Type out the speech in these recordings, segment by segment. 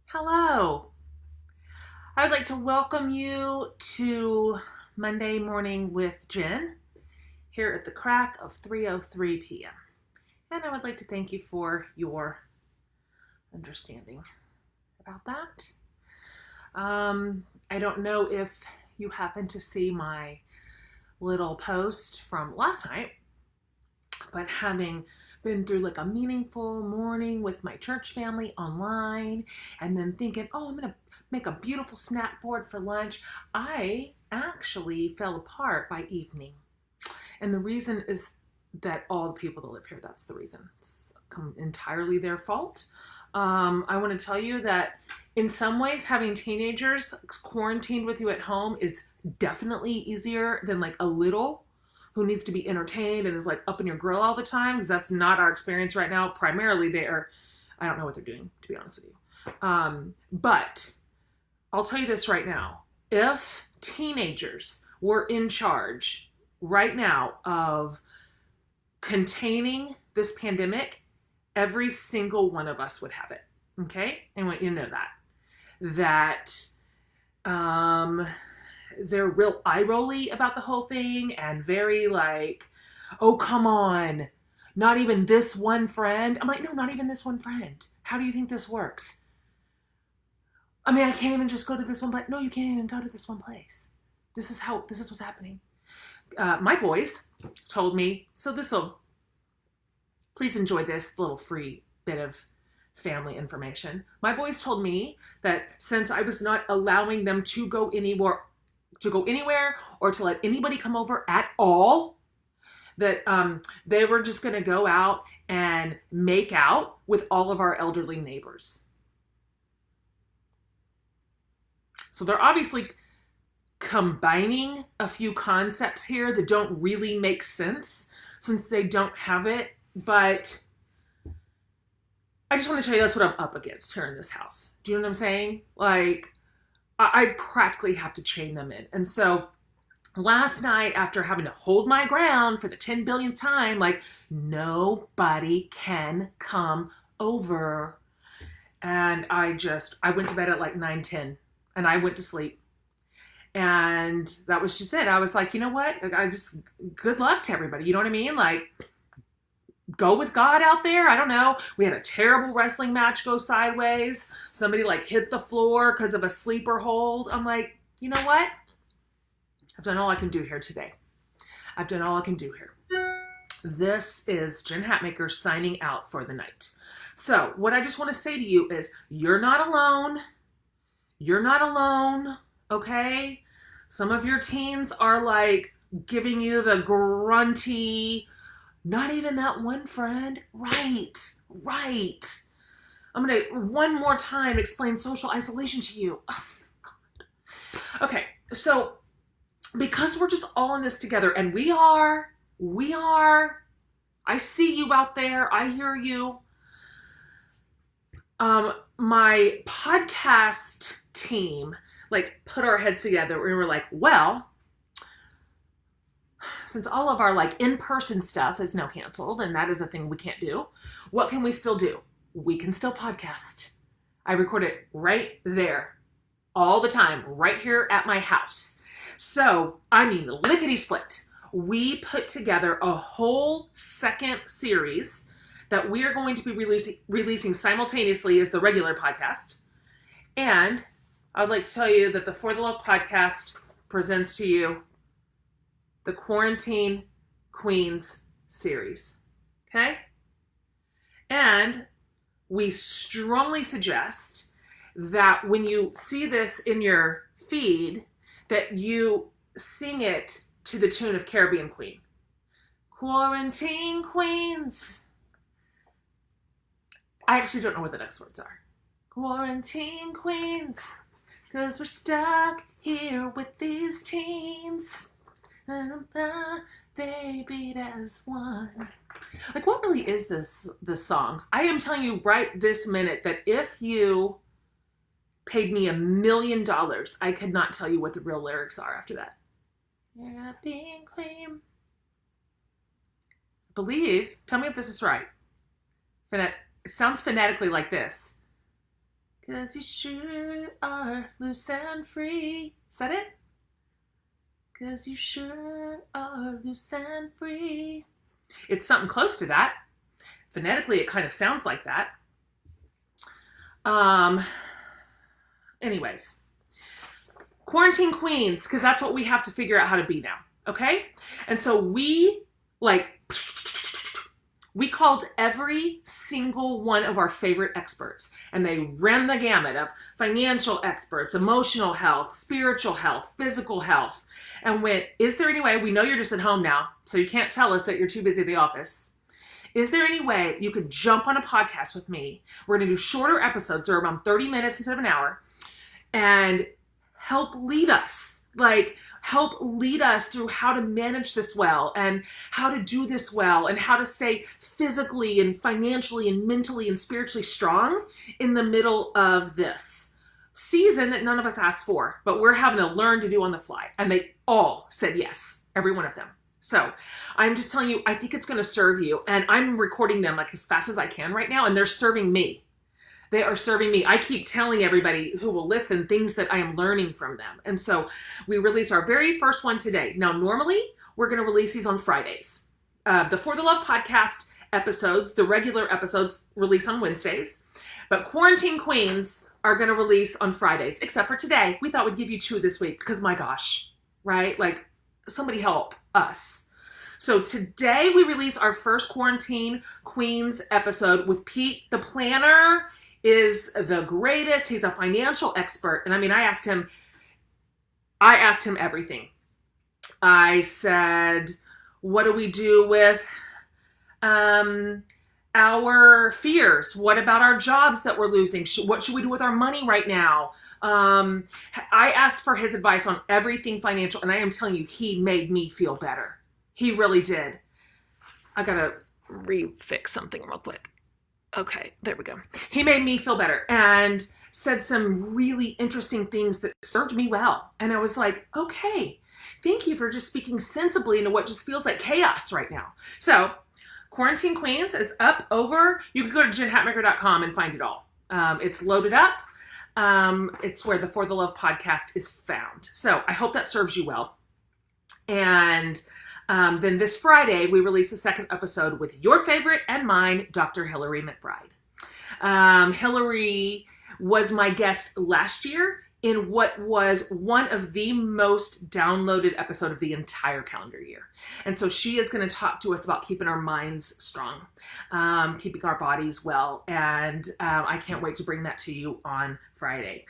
Hello. I would like to welcome you to Monday Morning with Jen here at the crack of 3:03 p.m. And I would like to thank you for your understanding about that. I don't know if you happen to see my little post from last night, but having been through like a meaningful morning with my church family online and then thinking, oh, I'm going to make a beautiful snack board for lunch, I actually fell apart by evening. And the reason is that all the people that live here, that's the reason. It's entirely their fault. I want to tell you that in some ways, having teenagers quarantined with you at home is definitely easier than like a little who needs to be entertained and is like up in your grill all the time, because that's not our experience right now. Primarily, I don't know what they're doing, to be honest with you. But I'll tell you this right now. If teenagers were in charge right now of containing this pandemic, every single one of us would have it. Okay? I want you to know that they're real eye-rolly about the whole thing and very like, oh, come on, not even this one friend. I'm like, no, not even this one friend. How do you think this works? I mean, I can't even just go to this one place. No, you can't even go to this one place. This is what's happening. My boys told me, please enjoy this little free bit of family information. My boys told me that since I was not allowing them to go anywhere or to let anybody come over at all, that they were just going to go out and make out with all of our elderly neighbors. So they're obviously combining a few concepts here that don't really make sense since they don't have it. But I just want to tell you that's what I'm up against here in this house. Do you know what I'm saying? Like, I practically have to chain them in. And so last night, after having to hold my ground for the 10 billionth time, like, nobody can come over. And I went to bed at like 9:10 and I went to sleep. And that was just it. I was like, you know what? Good luck to everybody. You know what I mean? Like, go with God out there. I don't know. We had a terrible wrestling match go sideways. Somebody like hit the floor because of a sleeper hold. I'm like, you know what? I've done all I can do here today. I've done all I can do here. This is Jen Hatmaker signing out for the night. So what I just want to say to you is you're not alone. You're not alone. Okay? Some of your teens are like giving you the grunty, not even that one friend. Right. I'm going to one more time explain social isolation to you. Oh, God. Okay, so because we're just all in this together, and we are, I see you out there, I hear you. My podcast team, like, put our heads together and we were like, well, since all of our like in-person stuff is now canceled and that is a thing we can't do, what can we still do? We can still podcast. I record it right there all the time, right here at my house. So, I mean, lickety split. We put together a whole second series that we are going to be releasing simultaneously as the regular podcast. And I would like to tell you that the For the Love podcast presents to you the Quarantine Queens series. Okay? And we strongly suggest that when you see this in your feed, that you sing it to the tune of Caribbean Queen. Quarantine Queens. I actually don't know what the next words are. Quarantine Queens. 'Cause we're stuck here with these teens. They beat as one. Like, what really is this songs? I am telling you right this minute that if you paid me $1 million, I could not tell you what the real lyrics are after that. Caribbean Queen. I believe, tell me if this is right. It sounds phonetically like this. 'Cause you sure are loose and free. Is that it? 'Cause you sure are loose and free. It's something close to that. Phonetically, it kind of sounds like that. Anyways. Quarantine queens, because that's what we have to figure out how to be now, okay? And so we called every single one of our favorite experts, and they ran the gamut of financial experts, emotional health, spiritual health, physical health, and went, is there any way, we know you're just at home now, so you can't tell us that you're too busy at the office. Is there any way you could jump on a podcast with me? We're going to do shorter episodes, or around 30 minutes instead of an hour, and help lead us through how to manage this well, and how to do this well, and how to stay physically and financially and mentally and spiritually strong in the middle of this season that none of us asked for, but we're having to learn to do on the fly. And they all said yes, every one of them. So I'm just telling you, I think it's going to serve you. And I'm recording them like as fast as I can right now, and they're serving me. They are serving me. I keep telling everybody who will listen things that I am learning from them. And so we released our very first one today. Now, normally we're going to release these on Fridays. The For the Love podcast episodes, the regular episodes, release on Wednesdays. But Quarantine Queens are going to release on Fridays, except for today. We thought we'd give you 2 this week because my gosh, right? Like, somebody help us. So today we release our first Quarantine Queens episode with Pete, the planner. Is the greatest. He's a financial expert. And I mean, I asked him everything. I said, what do we do with our fears? What about our jobs that we're losing? What should we do with our money right now? I asked for his advice on everything financial, and I am telling you, he made me feel better. He really did. I gotta refix something real quick. Okay, there we go. He made me feel better and said some really interesting things that served me well. And I was like, okay, thank you for just speaking sensibly into what just feels like chaos right now. So Quarantine Queens is up over, you can go to jenhatmaker.com and find it all. It's loaded up. It's where the For the Love podcast is found. So I hope that serves you well. And then this Friday, we release a second episode with your favorite and mine, Dr. Hillary McBride. Hillary was my guest last year in what was one of the most downloaded episode of the entire calendar year. And so she is going to talk to us about keeping our minds strong, keeping our bodies well. And I can't wait to bring that to you on Friday.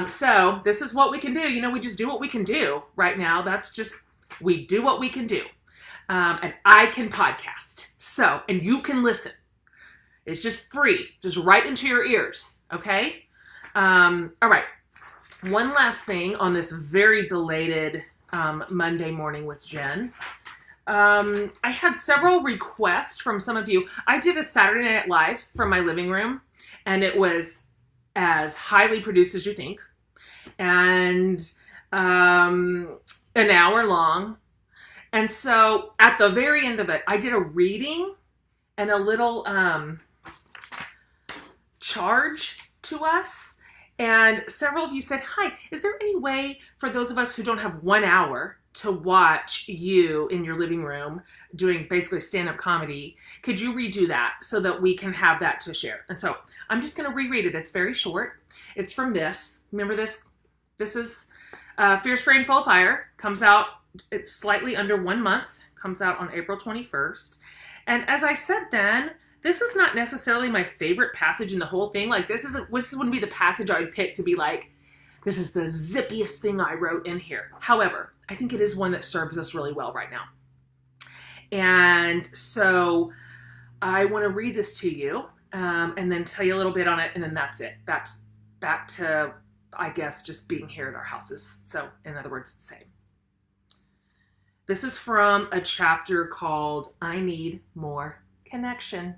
So this is what we can do. You know, we just do what we can do right now. That's just, we do what we can do. And I can podcast. So, and you can listen. It's just free, just right into your ears. Okay. All right. One last thing on this very belated Monday morning with Jen. I had several requests from some of you. I did a Saturday Night Live from my living room, and it was as highly produced as you think, and an hour long. And so at the very end of it, I did a reading and a little charge to us. And several of you said, hi, is there any way for those of us who don't have 1 hour to watch you in your living room doing basically stand-up comedy, could you redo that so that we can have that to share? And so I'm just going to reread it. It's very short. It's from this. Remember this? This is Fierce, Free, and Full of Fire. Comes out, it's slightly under 1 month. Comes out on April 21st. And as I said then, this is not necessarily my favorite passage in the whole thing. Like this wouldn't be the passage I would pick to be like, this is the zippiest thing I wrote in here. However, I think it is one that serves us really well right now. And so I want to read this to you and then tell you a little bit on it. And then that's it. That's back to, I guess, just being here at our houses. So in other words, same. This is from a chapter called I Need More Connection.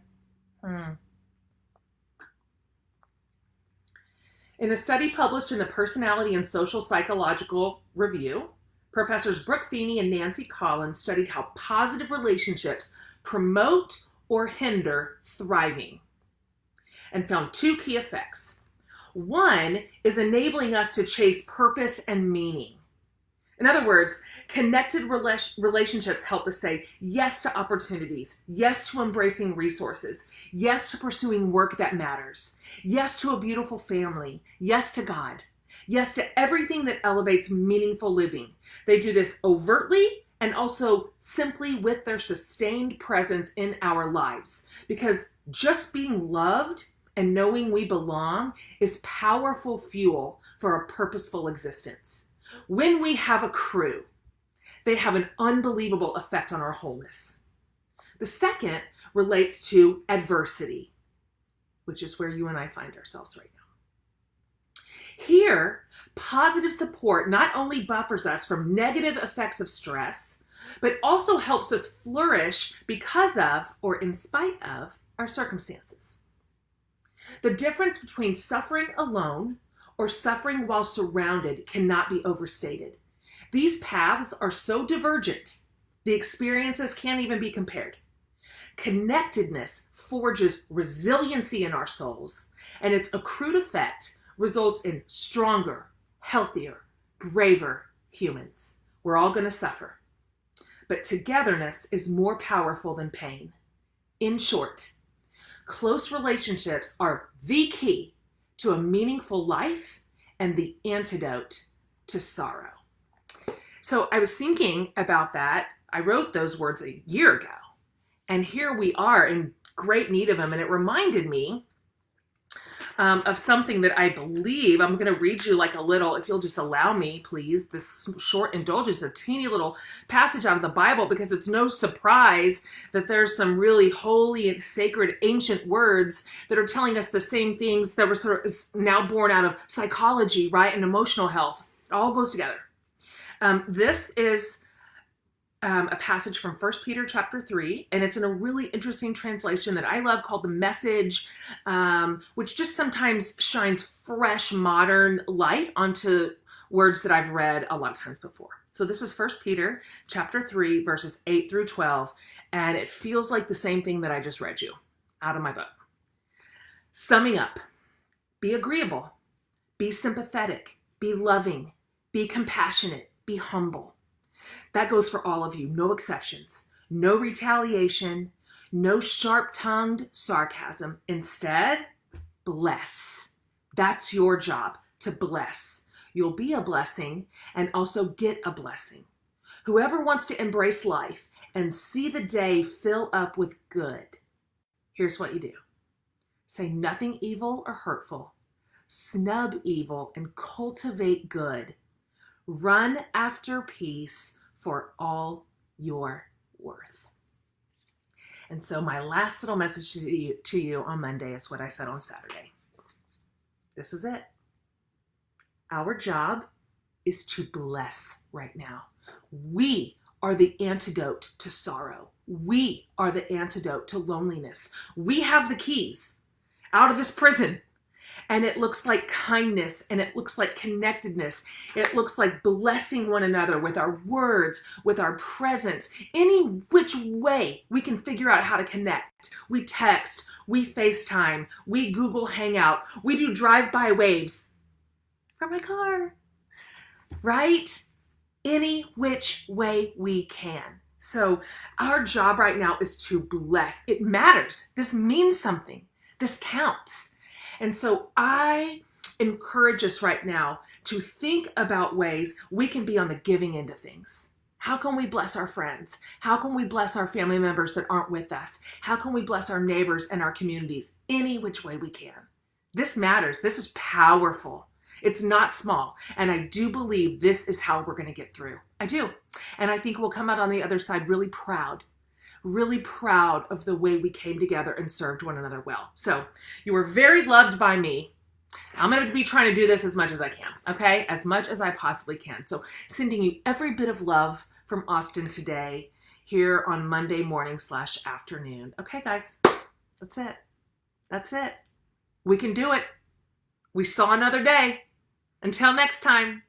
In a study published in the Personality and Social Psychological Review, Professors Brooke Feeney and Nancy Collins studied how positive relationships promote or hinder thriving and found 2 key effects. One is enabling us to chase purpose and meaning. In other words, connected relationships help us say yes to opportunities, yes to embracing resources, yes to pursuing work that matters, yes to a beautiful family, yes to God, yes to everything that elevates meaningful living. They do this overtly and also simply with their sustained presence in our lives. Because just being loved and knowing we belong is powerful fuel for a purposeful existence. When we have a crew, they have an unbelievable effect on our wholeness. The second relates to adversity, which is where you and I find ourselves right now. Here, positive support not only buffers us from negative effects of stress, but also helps us flourish because of or in spite of our circumstances. The difference between suffering alone or suffering while surrounded cannot be overstated. These paths are so divergent, the experiences can't even be compared. Connectedness forges resiliency in our souls, and its accrued effect results in stronger, healthier, braver humans. We're all going to suffer, but togetherness is more powerful than pain. In short, close relationships are the key to a meaningful life and the antidote to sorrow. So I was thinking about that. I wrote those words a year ago, and here we are in great need of them. And it reminded me of something that I believe, I'm going to read you like a little, if you'll just allow me, please, this short indulgence, a teeny little passage out of the Bible, because it's no surprise that there's some really holy and sacred ancient words that are telling us the same things that were sort of now born out of psychology, right, and emotional health. It all goes together. This is a passage from 1 Peter chapter 3, and it's in a really interesting translation that I love called The Message, which just sometimes shines fresh, modern light onto words that I've read a lot of times before. So this is 1 Peter chapter 3, verses 8 through 12, and it feels like the same thing that I just read you out of my book. Summing up, be agreeable, be sympathetic, be loving, be compassionate, be humble. That goes for all of you, no exceptions. No retaliation, no sharp-tongued sarcasm. Instead, bless. That's your job, to bless. You'll be a blessing and also get a blessing. Whoever wants to embrace life and see the day fill up with good, here's what you do. Say nothing evil or hurtful. Snub evil and cultivate good. Run after peace for all your worth. And so my last little message to you on Monday is what I said on Saturday. This is it. Our job is to bless right now. We are the antidote to sorrow. We are the antidote to loneliness. We have the keys out of this prison. And it looks like kindness, and it looks like connectedness. It looks like blessing one another with our words, with our presence, any which way we can figure out how to connect. We text, we FaceTime, we Google Hangout, we do drive-by waves from my car, right? Any which way we can. So our job right now is to bless. It matters. This means something. This counts. And so I encourage us right now to think about ways we can be on the giving end of things. How can we bless our friends? How can we bless our family members that aren't with us? How can we bless our neighbors and our communities? Any which way we can. This matters. This is powerful. It's not small. And I do believe this is how we're going to get through. I do. And I think we'll come out on the other side really proud of the way we came together and served one another well. So you were very loved by me. I'm going to be trying to do this as much as I can, okay? As much as I possibly can. So sending you every bit of love from Austin today here on Monday morning/afternoon. Okay, guys, that's it. That's it. We can do it. We saw another day. Until next time.